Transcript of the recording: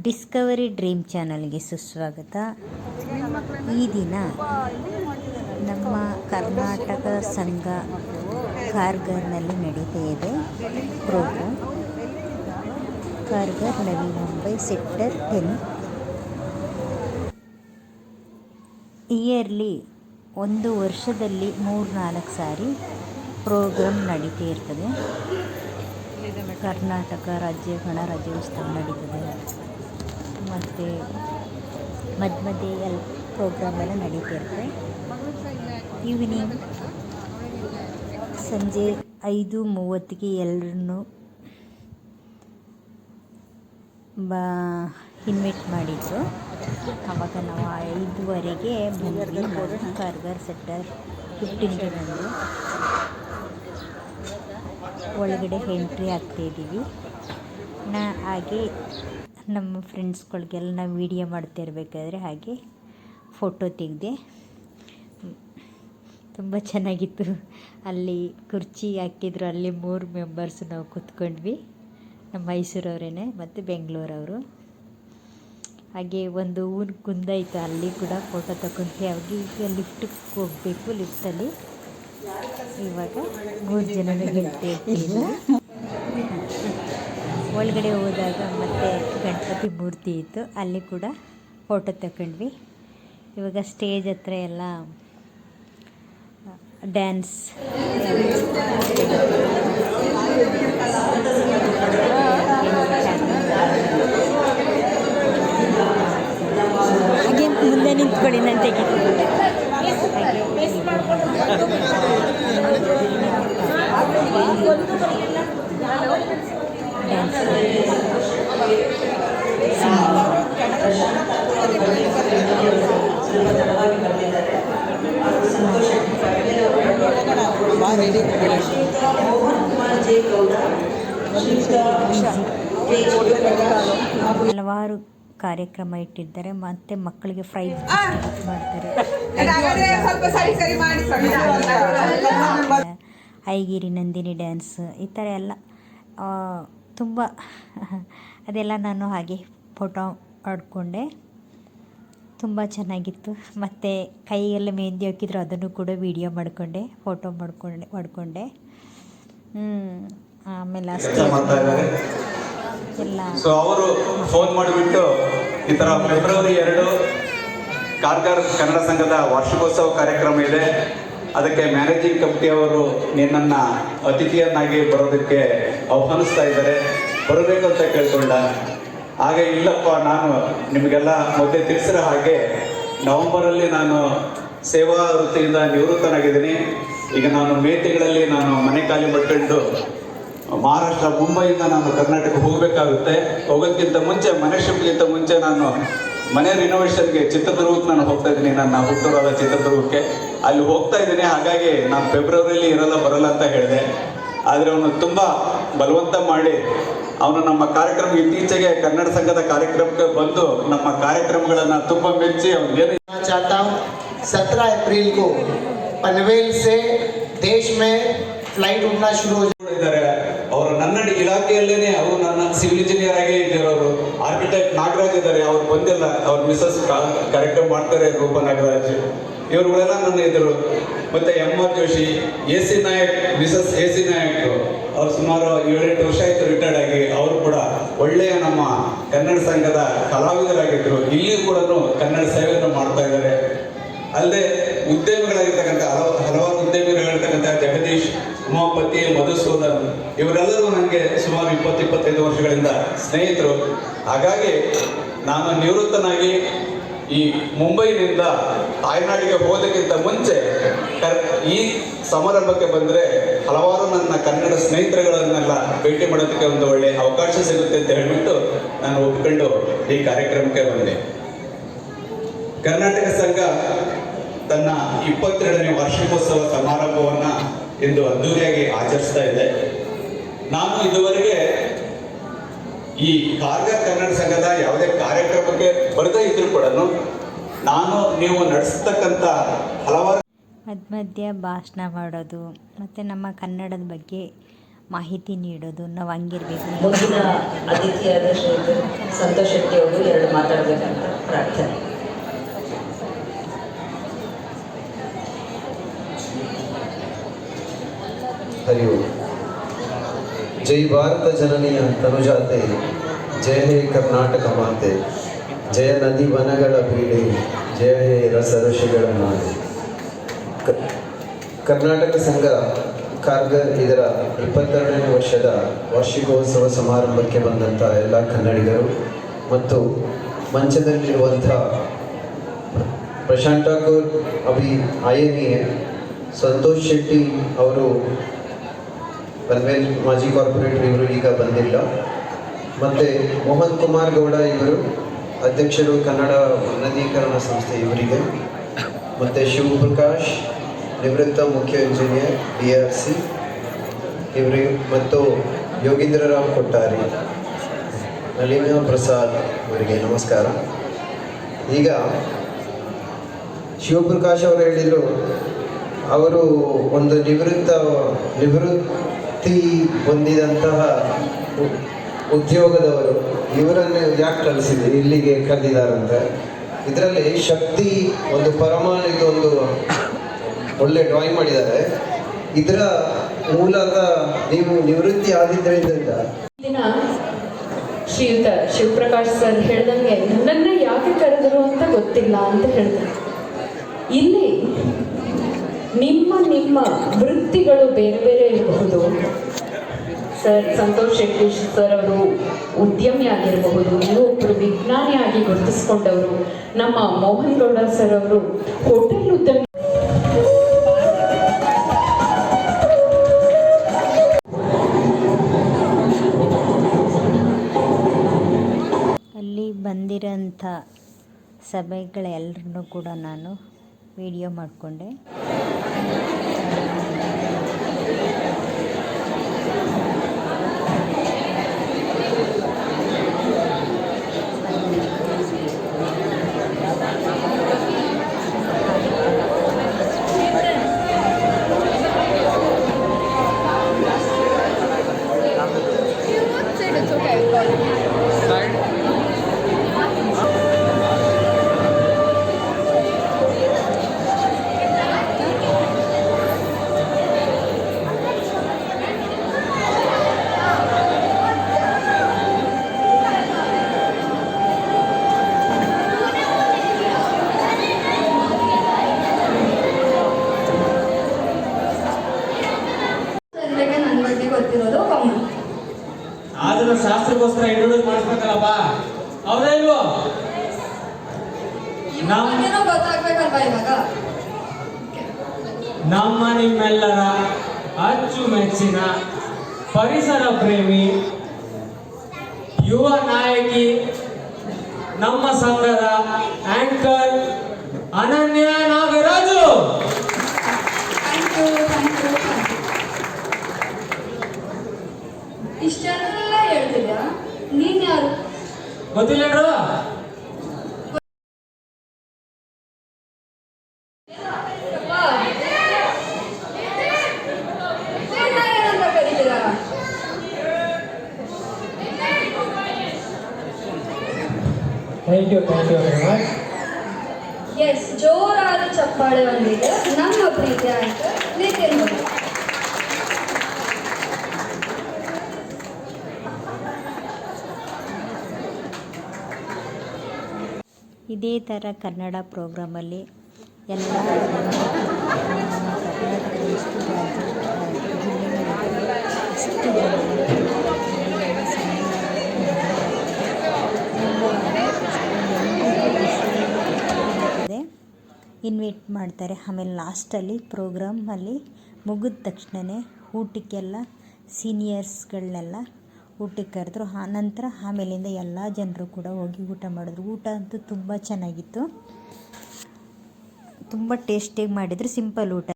Discovery dream ಚಾನಲ್ಗೆ ಸುಸ್ವಾಗತ. ಈ ದಿನ ನಮ್ಮ ಕರ್ನಾಟಕ ಸಂಘ ಕಾರ್ಗರ್ನಲ್ಲಿ ನಡೀತಾ ಇದೆ ಪ್ರೋಗ್ರಾಮ್. ಕಾರ್ಗರ್, ನವಿ ಮುಂಬೈ, ಸೆಕ್ಟರ್ 10. ಇಯರ್ಲಿ ಒಂದು ವರ್ಷದಲ್ಲಿ 3-4 ಸಾರಿ ಪ್ರೋಗ್ರಾಮ್ ನಡೀತಾ ಇರ್ತದೆ. ಕರ್ನಾಟಕ ರಾಜ್ಯ ಗಣರಾಜ್ಯೋತ್ಸವ ನಡೀತದೆ, ಮತ್ತು ಮಧ್ಯೆ ಎಲ್ಲ ಪ್ರೋಗ್ರಾಮ್ ಎಲ್ಲ ನಡೀತಾ ಇರ್ತದೆ. ಈವ್ನಿಂಗ್ ಸಂಜೆ 5:30ಗೆ ಎಲ್ಲರನ್ನು ಇನ್ವೈಟ್ ಮಾಡಿದ್ರು. ಆವಾಗ ನಾವು 5:15ಗೆ ಬಂದ್ವಿ. ಕಾರ್ಗರ್ ಸೆಕ್ಟರ್ 15ಗೆ ಬಂದು ಒಳಗಡೆ ಎಂಟ್ರಿ ಆಗ್ತಾಯಿದ್ದೀವಿ. ಹಾಗೆ ನಮ್ಮ ಫ್ರೆಂಡ್ಸ್ಗಳಿಗೆಲ್ಲ ನಾವು ವೀಡಿಯೋ ಮಾಡ್ತಾ ಇರಬೇಕಾದ್ರೆ ಹಾಗೆ ಫೋಟೋ ತೆಗೆದೆ. ತುಂಬ ಚೆನ್ನಾಗಿತ್ತು. ಅಲ್ಲಿ ಕುರ್ಚಿ ಹಾಕಿದ್ರು, ಅಲ್ಲಿ 3 ಮೆಂಬರ್ಸ್ ನಾವು ಕೂತ್ಕೊಂಡ್ವಿ. ನಮ್ಮ ಮೈಸೂರವರೇ ಮತ್ತು ಬೆಂಗಳೂರವರು. ಹಾಗೆ ಒಂದು ಊರು ಕುಂದಾಯಿತು, ಅಲ್ಲಿ ಕೂಡ ಫೋಟೋ ತಗೊಂಡ್ವಿ. ಅವಾಗ ಈಗ ಲಿಫ್ಟಿಗೆ ಹೋಗಬೇಕು. ಲಿಫ್ಟಲ್ಲಿ ಇವಾಗ 3 ಜನನೇ ಗೆಲ್ತಿಲ್ಲ. ಒಳಗಡೆ ಹೋದಾಗ ಮತ್ತೆ ಗಣಪತಿ ಮೂರ್ತಿ ಇತ್ತು, ಅಲ್ಲಿ ಕೂಡ ಫೋಟೋ ತಗೊಂಡ್ವಿ. ಇವಾಗ ಸ್ಟೇಜ್ ಹತ್ರ ಎಲ್ಲ ಡ್ಯಾನ್ಸ್ ಹಾಗೆ ಮುಂದೆ ನಿಂತ್ಕೊಳ್ಳಿ, ನಾನು ತೆಗಿತೀನಿ. ಹಲವಾರು ಕಾರ್ಯಕ್ರಮ ಇಟ್ಟಿದ್ದಾರೆ. ಮತ್ತು ಮಕ್ಕಳಿಗೆ ಪ್ರೈಸ್ ಮಾಡ್ತಾರೆ. ಐಗಿರಿ ನಂದಿನಿ ಡ್ಯಾನ್ಸ್, ಈ ಥರ ಎಲ್ಲ ತುಂಬ ಅದೆಲ್ಲ ನಾನು ಹಾಗೆ ಫೋಟೋ ಮಾಡಿಕೊಂಡೆ. ತುಂಬ ಚೆನ್ನಾಗಿತ್ತು. ಮತ್ತು ಕೈಯೆಲ್ಲ ಮೆಹಂದಿ ಹಾಕಿದ್ರು, ಅದನ್ನು ಕೂಡ ವೀಡಿಯೋ ಫೋಟೋ ಮಾಡಿಕೊಂಡೆ. ಆಮೇಲೆ ಎಲ್ಲ ಸೊ ಅವರು ಫೋನ್ ಮಾಡಿಬಿಟ್ಟು ಈ ಥರ ಫೆಬ್ರವರಿ 2 ಕಾರ್ಗರ್ ಕನ್ನಡ ಸಂಘದ ವಾರ್ಷಿಕೋತ್ಸವ ಕಾರ್ಯಕ್ರಮ ಇದೆ, ಅದಕ್ಕೆ ಮ್ಯಾನೇಜಿಂಗ್ ಕಮಿಟಿಯವರು ನಿನ್ನನ್ನು ಅತಿಥಿಯನ್ನಾಗಿ ಬರೋದಕ್ಕೆ ಆಹ್ವಾನಿಸ್ತಾ ಇದ್ದಾರೆ, ಬರಬೇಕು ಅಂತ ಕೇಳ್ಕೊಂಡ. ಹಾಗೆ ಇಲ್ಲಪ್ಪ, ನಾನು ನಿಮಗೆಲ್ಲ ಮೊದಲೇ ತಿಳಿಸಿರೋ ಹಾಗೆ ನವಂಬರಲ್ಲಿ ನಾನು ಸೇವಾ ವೃತ್ತಿಯಿಂದ ನಿವೃತ್ತನಾಗಿದ್ದೀನಿ. ಈಗ ನಾನು ಮೇ ತಿಂಗಳಲ್ಲಿ ನಾನು ಮನೆ ಖಾಲಿ ಮಾಡ್ಕೊಂಡು ಮಹಾರಾಷ್ಟ್ರ ಮುಂಬೈಯಿಂದ ನಾನು ಕರ್ನಾಟಕ ಹೋಗಬೇಕಾಗುತ್ತೆ. ಹೋಗೋದಕ್ಕಿಂತ ಮುಂಚೆ, ಮನೆ ಶಿಫ್ಟ್ಗಿಂತ ಮುಂಚೆ ನಾನು ಮನೆ ರಿನೋವೇಷನ್ಗೆ ಚಿತ್ರದುರ್ಗಕ್ಕೆ ನಾನು ಹೋಗ್ತಾ ಇದ್ದೀನಿ. ನನ್ನ ಹುಟ್ಟೂರಾದ ಚಿತ್ರದುರ್ಗಕ್ಕೆ ಅಲ್ಲಿ ಹೋಗ್ತಾ ಇದ್ದೀನಿ. ಹಾಗಾಗಿ ನಾನು ಫೆಬ್ರವರಿಯಲ್ಲಿ ಬರಲ್ಲ ಅಂತ ಹೇಳಿದೆ. ಆದರೆ ಅವನು ತುಂಬ ಬಲವಂತ ಮಾಡಿ ಅವನು ನಮ್ಮ ಕಾರ್ಯಕ್ರಮ, ಇತ್ತೀಚೆಗೆ ಕನ್ನಡ ಸಂಘದ ಕಾರ್ಯಕ್ರಮಕ್ಕೆ ಬಂದು ನಮ್ಮ ಕಾರ್ಯಕ್ರಮಗಳನ್ನು ತುಂಬ ಮೆಚ್ಚಿ ಅವನು ಏನು चाहता हूँ 17 अप्रैल को पनवेल से देश में फ्लाइट उड़ना शुरू हो ಇದ್ದಾರೆ. ಅವರು ನನ್ನ ಇಲಾಖೆಯಲ್ಲೇನೆ, ಅವರು ನನ್ನ ಸಿವಿಲ್ ಇಂಜಿನಿಯರ್ ಆಗೇ ಇದ್ದಿರೋರು. ಆರ್ಕಿಟೆಕ್ಟ್ ನಾಗರಾಜ್ ಇದ್ದಾರೆ, ಅವ್ರು ಬಂದಿಲ್ಲ. ಅವ್ರ ಮಿಸಸ್ ಕಾರ್ಯಕ್ರಮ ಮಾಡ್ತಾರೆ, ರೂಪ ನಾಗರಾಜ್. ಇವರುಗಳೆಲ್ಲ ನನ್ನ ಇದ್ದರು. ಮತ್ತೆ M.R. Joshi, AC Nayak, Mrs AC Nayak, ಅವ್ರು ಸುಮಾರು 7-8 ವರ್ಷ ಆಯಿತು ರಿಟೈರ್ಡ್ ಆಗಿ. ಅವರು ಕೂಡ ಒಳ್ಳೆಯ ನಮ್ಮ ಕನ್ನಡ ಸಂಘದ ಕಲಾವಿದರಾಗಿದ್ದರು. ಇಲ್ಲಿ ಕೂಡ ಕನ್ನಡ ಸೇವೆಯನ್ನು ಮಾಡ್ತಾ ಇದ್ದಾರೆ. ಅಲ್ಲದೆ ಉದ್ಯಮಿಗಳಾಗಿರ್ತಕ್ಕಂಥ ಹಲವಾರು ಉದ್ಯಮಿಗಳಿರ್ತಕ್ಕಂಥ ಜಗದೀಶ್, ಉಮಾಪತಿ, ಮಧುಸೂದನ್, ಇವರೆಲ್ಲರೂ ನನಗೆ ಸುಮಾರು 20-25 ವರ್ಷಗಳಿಂದ ಸ್ನೇಹಿತರು. ಹಾಗಾಗಿ ನಾನು ನಿವೃತ್ತನಾಗಿ ಈ ಮುಂಬೈನಿಂದ ತಾಯ್ನಾಡಿಗೆ ಹೋಗೋದಕ್ಕಿಂತ ಮುಂಚೆ ಈ ಸಮಾರಂಭಕ್ಕೆ ಬಂದರೆ ಹಲವಾರು ನನ್ನ ಕನ್ನಡ ಸ್ನೇಹಿತರುಗಳನ್ನೆಲ್ಲ ಭೇಟಿ ಮಾಡೋದಕ್ಕೆ ಒಂದು ಒಳ್ಳೆಯ ಅವಕಾಶ ಸಿಗುತ್ತೆ ಅಂತ ಹೇಳಿಬಿಟ್ಟು ನಾನು ಒಪ್ಕೊಂಡು ಈ ಕಾರ್ಯಕ್ರಮಕ್ಕೆ ಬಂದೆ. ಕರ್ನಾಟಕ ಸಂಘ ತನ್ನ 22ನೇ ವಾರ್ಷಿಕೋತ್ಸವ ಸಮಾರಂಭವನ್ನು ಇಂದು ಅದ್ದೂರಿಯಾಗಿ ಆಚರಿಸ್ತಾ ಇದೆ. ನಾನು ಇದುವರೆಗೆ ಈ ಕಾರ್ಗರ್ ಕನ್ನಡ ಸಂಘದ ಯಾವುದೇ ಕಾರ್ಯಕ್ರಮಕ್ಕೆ ಬರದೇ ಇದ್ರೂ ಕೂಡ ನೀವು ನಡೆಸ್ತಕ್ಕಂಥ ಹಲವಾರು ಮಧ್ಯ ಭಾಷಣ ಮಾಡೋದು, ಮತ್ತು ನಮ್ಮ ಕನ್ನಡದ ಬಗ್ಗೆ ಮಾಹಿತಿ ನೀಡೋದು, ನಾವು ಹಂಗಿರ್ಬೇಕು. ಮುಂದಿನ ಅತಿಥಿಯಾದ ಶ್ರೀ ಸಂತೋಷ್ ಶೆಟ್ಟಿ ಅವರು 2 ಮಾತಾಡಬೇಕಂತ ಪ್ರಾರ್ಥನೆ. हरि ओम। जय भारत जननीय तनुजाते, जय हे कर्नाटक माते, जय नदी वनಗಳ ಬೀಡೆ, ಜಯ ಹೇ ರಸ ಋಷಿಗಳ ನಾಡೆ. ಕರ್ನಾಟಕ ಸಂಘ ಕಾರ್ಗರ್ ಇದರ 22ನೇ ವರ್ಷದ ವಾರ್ಷಿಕೋತ್ಸವ ಸಮಾರಂಭಕ್ಕೆ ಬಂದಂಥ ಎಲ್ಲ ಕನ್ನಡಿಗರು ಮತ್ತು ಮಂಚದಲ್ಲಿರುವಂಥ ಪ್ರಶಾಂತ್ ಠಾಕೂರ್ ಅಭಿ ಆಯನಿ, ಸಂತೋಷ್ ಶೆಟ್ಟಿ ಅವರು ಪನ್ವೇಲ್ ಮಾಜಿ ಕಾರ್ಪೊರೇಟರ್ ಇವರು ಈಗ ಬಂದಿಲ್ಲ, ಮತ್ತು ಮೋಹನ್ ಕುಮಾರ್ ಗೌಡ ಇವರು ಅಧ್ಯಕ್ಷರು ಕನ್ನಡ ಉನ್ನತೀಕರಣ ಸಂಸ್ಥೆ ಇವರಿಗೆ, ಮತ್ತು ಶಿವಪ್ರಕಾಶ್ ನಿವೃತ್ತ ಮುಖ್ಯ ಇಂಜಿನಿಯರ್ DRC ಇವರಿಗೆ, ಮತ್ತು ಯೋಗೀಂದ್ರರಾವ್ ಕೊಟ್ಟಾರಿ, ನಳಿನ ಪ್ರಸಾದ್ ಇವರಿಗೆ ನಮಸ್ಕಾರ. ಈಗ ಶಿವಪ್ರಕಾಶ್ ಅವರು ಹೇಳಿದರು, ಅವರು ಒಂದು ನಿವೃತ್ತಿ ಹೊಂದಿದಂತಹ ಉದ್ಯೋಗದವರು, ಇವರನ್ನು ಯಾಕೆ ಕಳಿಸಿದ್ರು ಇಲ್ಲಿಗೆ ಕರೆದಿದ್ದಾರಂತೆ. ಇದರಲ್ಲಿ ಶಕ್ತಿ ಒಂದು ಪರಮಾಣುದು ಒಂದು ಒಳ್ಳೆ ಡ್ರಾಯಿಂಗ್ ಮಾಡಿದ್ದಾರೆ. ಇದರ ಮೂಲಕ ನೀವು ನಿವೃತ್ತಿ ಆದಿದ್ದರಿಂದ ದಿನ ಶ್ರೀಯುತ ಶಿವಪ್ರಕಾಶ್ ಸರ್ ಹೇಳ್ದಂಗೆ ನನ್ನನ್ನ ಯಾಕೆ ಕರೆದರು ಅಂತ ಗೊತ್ತಿಲ್ಲ ಅಂತ ಹೇಳಿದ್ರು. ಇಲ್ಲಿ ನಿಮ್ಮ ವೃತ್ತಿಗಳು ಬೇರೆ ಬೇರೆ ಇರಬಹುದು. ಸರ್ ಸಂತೋಷ್ ಶೆಟ್ಟಿ ಸರ್ ಅವರು ಉದ್ಯಮಿ ಆಗಿರಬಹುದು, ನೀವು ಒಬ್ಬರು ವಿಜ್ಞಾನಿಯಾಗಿ ಗುರುತಿಸ್ಕೊಂಡವರು. ನಮ್ಮ ಮೋಹನ್ ಗೌಡ ಸರ್ ಅವರು ಹೋಟೆಲ್ ಉದ್ಯಮಿ. ಅಲ್ಲಿ ಬಂದಿರೋಂಥ ಸಭೆಗಳೆಲ್ಲರನ್ನೂ ಕೂಡ ನಾನು ವಿಡಿಯೋ ಮಾಡಿಕೊಂಡೆ. ಆದ್ರೂ ಶಾಸ್ತ್ರಕ್ಕೋಸ್ಕರ ಇಂಟ್ರೊಡ್ಯೂಸ್ ಮಾಡಿಸ್ಬೇಕಲ್ಲಪ್ಪ, ಹೌದಾ ಇಲ್ವೋ? ನಮ್ಮ ನಿಮ್ಮೆಲ್ಲರ ಅಚ್ಚುಮೆಚ್ಚಿನ ಪರಿಸರ ಪ್ರೇಮಿ ಯುವ ನಾಯಕಿ, ನಮ್ಮ ಸಂಘದ ಆಂಕರ್ ಅನನ್ಯ ನಾಗರಾಜು. ಇಷ್ಟೆಲ್ಲ ಹೇಳ್ತಿದ್ಯಾ, ನೀನ್ ಯಾರು ಗೊತ್ತಿಲ್ಲ ಹೇಳು. Thank you very much. Yes, ಜೋರಾದ ಚಪ್ಪಾಳೆಯೊಂದಿಗೆ ನಮ್ಮ ಪ್ರೀತಿ ಆಯ್ತು ನಿತಿನ್ ಅವರು. ಇದೇ ಥರ ಕನ್ನಡ ಪ್ರೋಗ್ರಾಮಲ್ಲಿ ಎಲ್ಲ ಕರ್ನಾಟಕ ಎಷ್ಟು ಜಿಲ್ಲೆಗಳಿದೆ ಅಷ್ಟು ಇನ್ವೈಟ್ ಮಾಡ್ತಾರೆ. ಆಮೇಲೆ ಲಾಸ್ಟಲ್ಲಿ ಪ್ರೋಗ್ರಾಮಲ್ಲಿ ಮುಗಿದ ತಕ್ಷಣವೇ ಊಟಕ್ಕೆಲ್ಲ ಸೀನಿಯರ್ಸ್ಗಳನ್ನೆಲ್ಲ ಊಟಕ್ಕೆ ಕರೆದ್ರು. ಆನಂತರ ಆಮೇಲಿಂದ ಎಲ್ಲ ಜನರು ಕೂಡ ಹೋಗಿ ಊಟ ಮಾಡಿದ್ರು. ಊಟ ಅಂತೂ ತುಂಬ ಚೆನ್ನಾಗಿತ್ತು, ತುಂಬ ಟೇಸ್ಟಿಯಾಗಿ ಮಾಡಿದರು. ಸಿಂಪಲ್ ಊಟ.